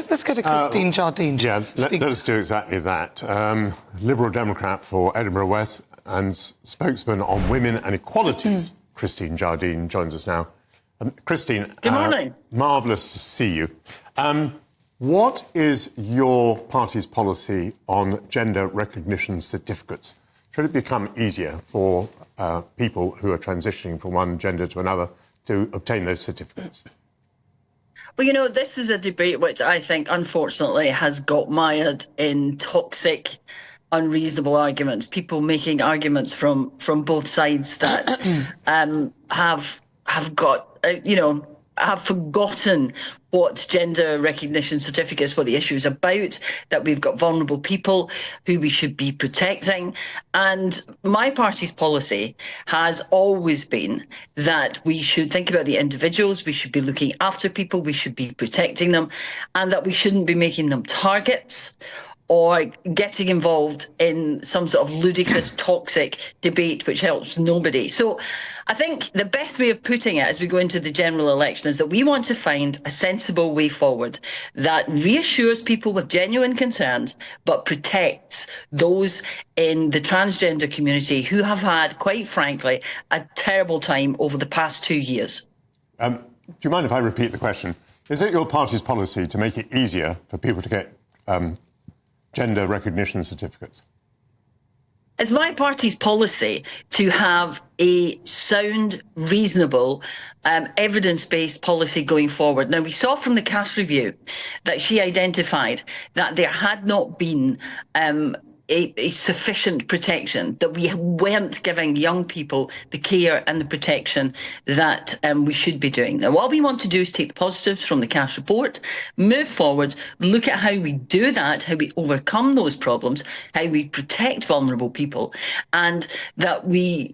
let's go to Christine Jardine. Yeah, let us do exactly that. Liberal Democrat for Edinburgh West and spokesman on women and equalities, Christine Jardine, joins us now. Christine, good morning. Marvellous to see you. What is your party's policy on gender recognition certificates? Should it become easier for people who are transitioning from one gender to another to obtain those certificates? Well, you know, this is a debate which I think, unfortunately, has got mired in toxic, unreasonable arguments. People making arguments from both sides that have got, have forgotten what gender recognition certificates, what the issue is about, that we've got vulnerable people who we should be protecting. And my party's policy has always been that we should think about the individuals, we should be looking after people, we should be protecting them, and that we shouldn't be making them targets or getting involved in some sort of ludicrous, toxic debate which helps nobody. So I think the best way of putting it as we go into the general election is that we want to find a sensible way forward that reassures people with genuine concerns but protects those in the transgender community who have had, quite frankly, a terrible time over the past 2 years. Do you mind if I repeat the question? Is it your party's policy to make it easier for people to get gender recognition certificates? It's my party's policy to have a sound, reasonable, evidence-based policy going forward. Now, we saw from the Cash Review that she identified that there had not been a sufficient protection, that we weren't giving young people the care and the protection that we should be doing. Now, what we want to do is take the positives from the Cash report, move forward, look at how we do that, how we overcome those problems, how we protect vulnerable people, and that we,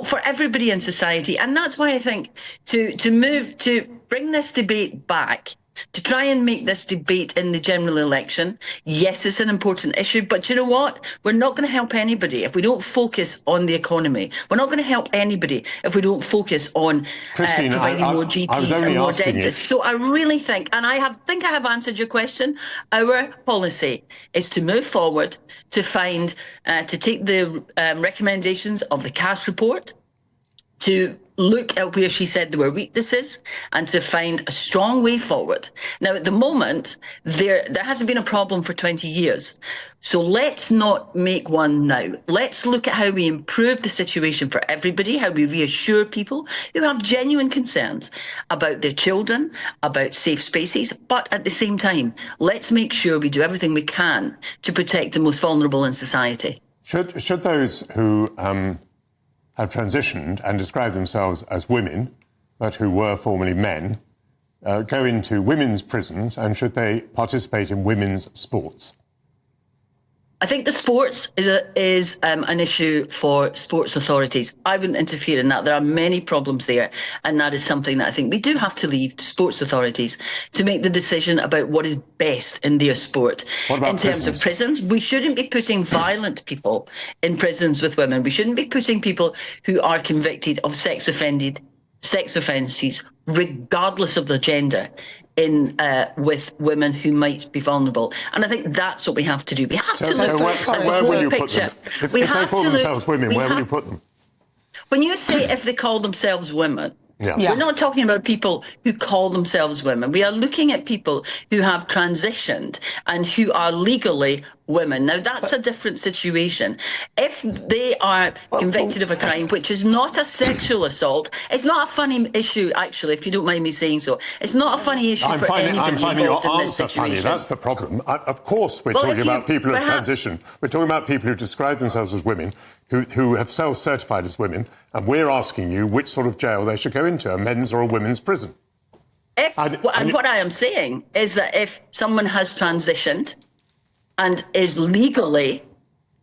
for everybody in society. And that's why I think to bring this debate back, to try and make this debate in the general election, yes, it's an important issue, but you know what? We're not going to help anybody if we don't focus on the economy. We're not going to help anybody if we don't focus on Christine, providing more GPs and more dentists. So I really think, and I think I have answered your question, our policy is to move forward, to find, to take the recommendations of the Cash report, to look at where she said there were weaknesses and to find a strong way forward. Now, at the moment, there hasn't been a problem for 20 years. So let's not make one now. Let's look at how we improve the situation for everybody, how we reassure people who have genuine concerns about their children, about safe spaces, but at the same time, let's make sure we do everything we can to protect the most vulnerable in society. Should those who have transitioned and describe themselves as women, but who were formerly men, go into women's prisons, and should they participate in women's sports? I think the sports is an issue for sports authorities. I wouldn't interfere in that. There are many problems there, and that is something that I think we do have to leave to sports authorities to make the decision about what is best in their sport. What about in terms of prisons, we shouldn't be putting violent people in prisons with women. We shouldn't be putting people who are convicted of sex offences, regardless of their gender, in with women who might be vulnerable. And I think that's what we have to do. We have to look at the whole picture. If they call themselves women, where will you put them? When you say if they call themselves women, we're not talking about people who call themselves women. We are looking at people who have transitioned and who are legally women. Now, that's a different situation. If they are convicted of a crime which is not a sexual assault, it's not a funny issue, actually, if you don't mind me saying so. It's not a funny issue for anybody I'm finding your involved in this answer situation. funny. That's the problem. Of course, we're talking about people who have transitioned. We're talking about people who describe themselves as women, who have self-certified as women, and we're asking you which sort of jail they should go into, a men's or a women's prison. And what I am saying is that if someone has transitioned and is legally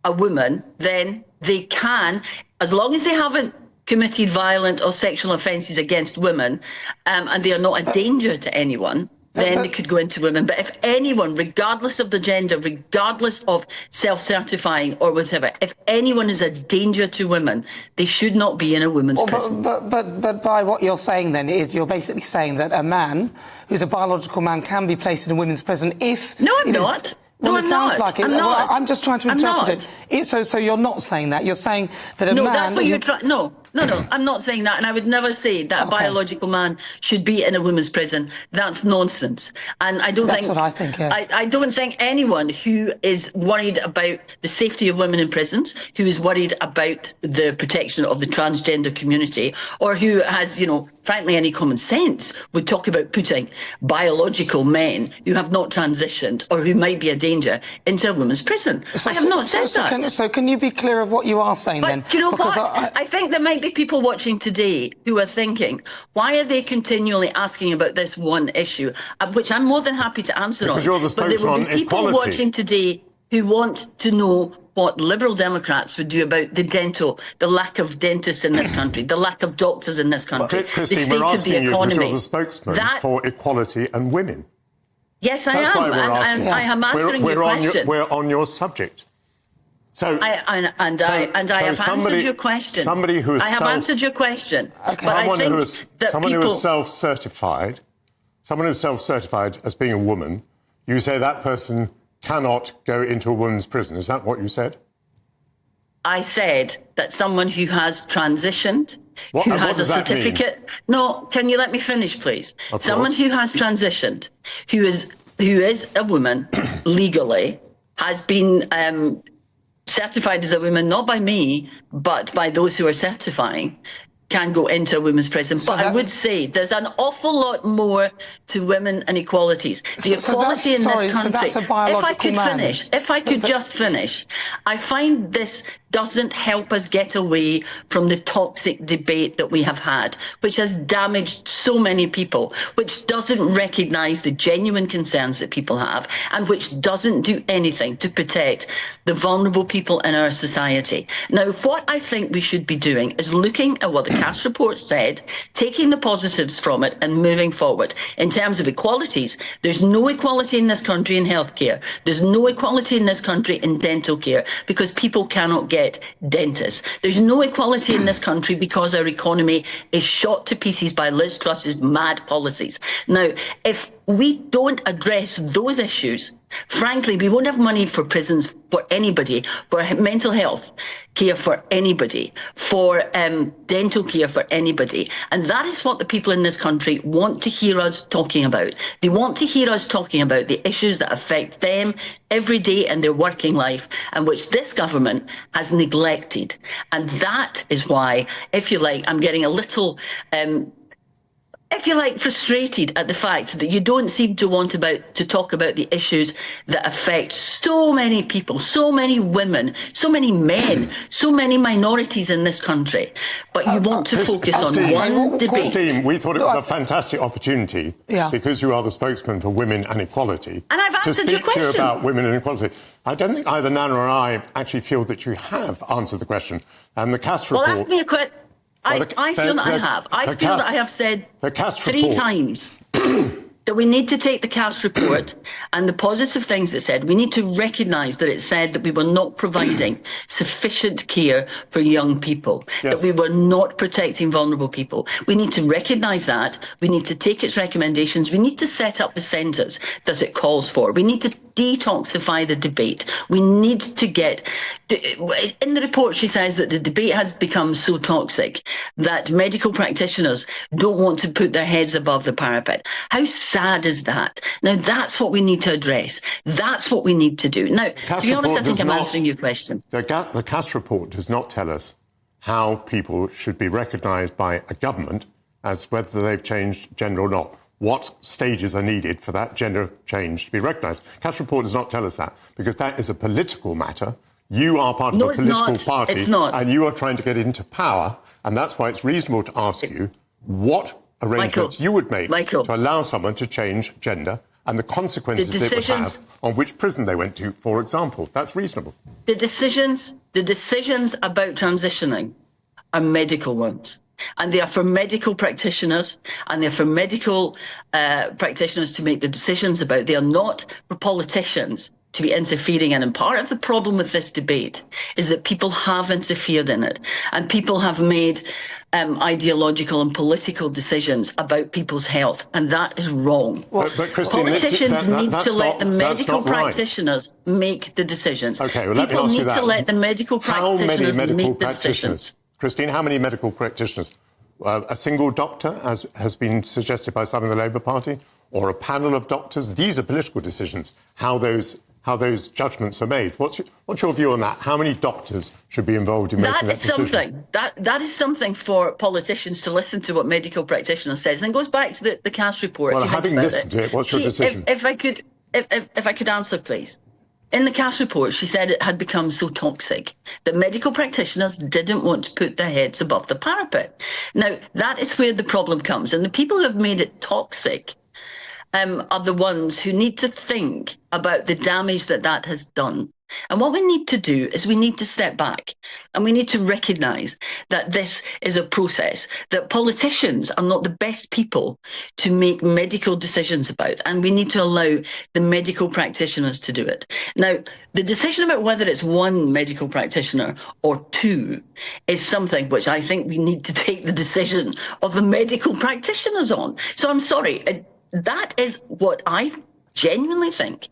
a woman, then they can, as long as they haven't committed violent or sexual offences against women, and they are not a danger to anyone, then they could go into women. But if anyone, regardless of the gender, regardless of self-certifying or whatever, if anyone is a danger to women, they should not be in a women's prison. But by what you're saying then is you're basically saying that a man who's a biological man can be placed in a women's prison if... No, I'm not. Well, no, it sounds not. like it. I'm not. Well, I'm just trying to interpret it. So you're not saying that. You're saying that a man... No, that's what you're trying... No, I'm not saying that. And I would never say that a biological man should be in a women's prison. That's nonsense. And I don't think... That's what I think, yes. I don't think anyone who is worried about the safety of women in prisons, who is worried about the protection of the transgender community, or who has, you know, frankly, any common sense would talk about putting biological men who have not transitioned or who might be a danger into a women's prison. I have not said that. So can you be clear of what you are saying then? But do you know what? I think there might be people watching today who are thinking, why are they continually asking about this one issue, which I'm more than happy to answer on. Because you're the spokesman on equality. People watching today who want to know what Liberal Democrats would do about the lack of dentists in this country, the lack of doctors in this country, well, Christine, the state we're asking of the economy. You're the spokesman for equality and women. Yes, I am. And I am answering your question. We're on your subject. So I have answered your question. Somebody who is I have answered your question. Okay. Someone who is self-certified as being a woman, you say that person cannot go into a women's prison. Is that what you said? I said that someone who has transitioned, who has a certificate. Mean? No, can you let me finish, please? Someone who has transitioned, who is a woman legally, has been certified as a woman, not by me, but by those who are certifying, can go into a women's prison. But I would say there's an awful lot more to women and equalities. The equality in this country. If I could just finish, I find this doesn't help us get away from the toxic debate that we have had, which has damaged so many people, which doesn't recognise the genuine concerns that people have, and which doesn't do anything to protect the vulnerable people in our society. Now, what I think we should be doing is looking at what the Cass report said, taking the positives from it and moving forward. In terms of equalities, there's no equality in this country in healthcare. There's no equality in this country in dental care because people cannot get dentists. There's no equality in this country because our economy is shot to pieces by Liz Truss's mad policies. Now, if we don't address those issues, frankly, we won't have money for prisons for anybody, for mental health care for anybody, for dental care for anybody. And that is what the people in this country want to hear us talking about. They want to hear us talking about the issues that affect them every day in their working life and which this government has neglected. And that is why, if you like, I'm getting a little... if you like, frustrated at the fact that you don't seem to want to talk about the issues that affect so many people, so many women, so many men, so many minorities in this country. But you want to focus on one debate. Christine, we thought it was a fantastic opportunity because you are the spokesman for women and equality. And I've answered your question. To speak to you about women and equality. I don't think either Nana or I actually feel that you have answered the question. And the Cass report... Well, ask me a question. I feel that I have. I feel that I have said 3 times that we need to take the Cass report and the positive things it said. We need to recognise that it said that we were not providing sufficient care for young people, that we were not protecting vulnerable people. We need to recognise that. We need to take its recommendations. We need to set up the centres that it calls for. We need to detoxify the debate. We need to get... In the report, she says that the debate has become so toxic that medical practitioners don't want to put their heads above the parapet. How sad is that? Now, that's what we need to address. That's what we need to do. Now, to be honest, I think I'm answering your question. The Cass report does not tell us how people should be recognised by a government as whether they've changed gender or not. What stages are needed for that gender change to be recognised? Cass report does not tell us that because that is a political matter. You are part of a political party and you are trying to get into power, and that's why it's reasonable to ask you what arrangements you would make to allow someone to change gender and the consequences it would have on which prison they went to, for example. That's reasonable. The decisions about transitioning are medical ones. and they are for medical practitioners, and they're for medical practitioners to make the decisions about. They are not for politicians to be interfering in. And part of the problem with this debate is that people have interfered in it, and people have made ideological and political decisions about people's health, and that is wrong. But Christine, politicians need to let the medical not right. practitioners make the decisions. Okay, well, let me people ask you need that. to let the medical How practitioners many medical make the practitioners? decisions. Christine, how many medical practitioners? A single doctor, as has been suggested by some in the Labour Party, or a panel of doctors? These are political decisions, how those judgments are made. What's your view on that? How many doctors should be involved in making that decision? That is something for politicians to listen to what medical practitioners says. And it goes back to the Cass report. Well, having listened to it, what's your decision? If I could answer, please. In the Cass report, she said it had become so toxic that medical practitioners didn't want to put their heads above the parapet. Now, that is where the problem comes. And the people who have made it toxic are the ones who need to think about the damage that has done. And what we need to do is we need to step back, and we need to recognise that this is a process that politicians are not the best people to make medical decisions about, and we need to allow the medical practitioners to do it. Now, the decision about whether it's one medical practitioner or two is something which I think we need to take the decision of the medical practitioners on. So I'm sorry, that is what I genuinely think.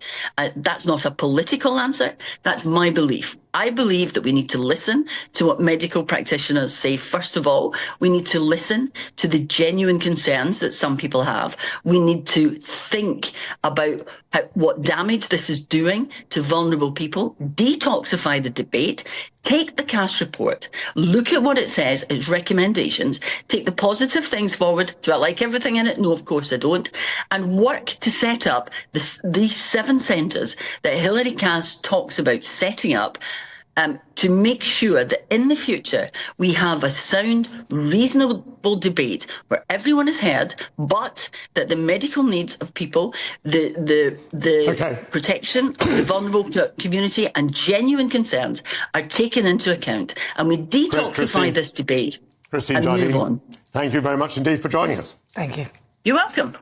That's not a political answer. That's my belief. I believe that we need to listen to what medical practitioners say. First of all, we need to listen to the genuine concerns that some people have. We need to think about what damage this is doing to vulnerable people, detoxify the debate, take the Cass report, look at what it says, its recommendations, take the positive things forward. Do I like everything in it? No, of course I don't. And work to set up these 7 centres that Hilary Cass talks about setting up, to make sure that in the future we have a sound, reasonable debate where everyone is heard, but that the medical needs of people, the protection of the vulnerable community and genuine concerns are taken into account, and we detoxify this debate Christine and Jardine, move on. thank you very much indeed for joining us. Thank you. You're welcome.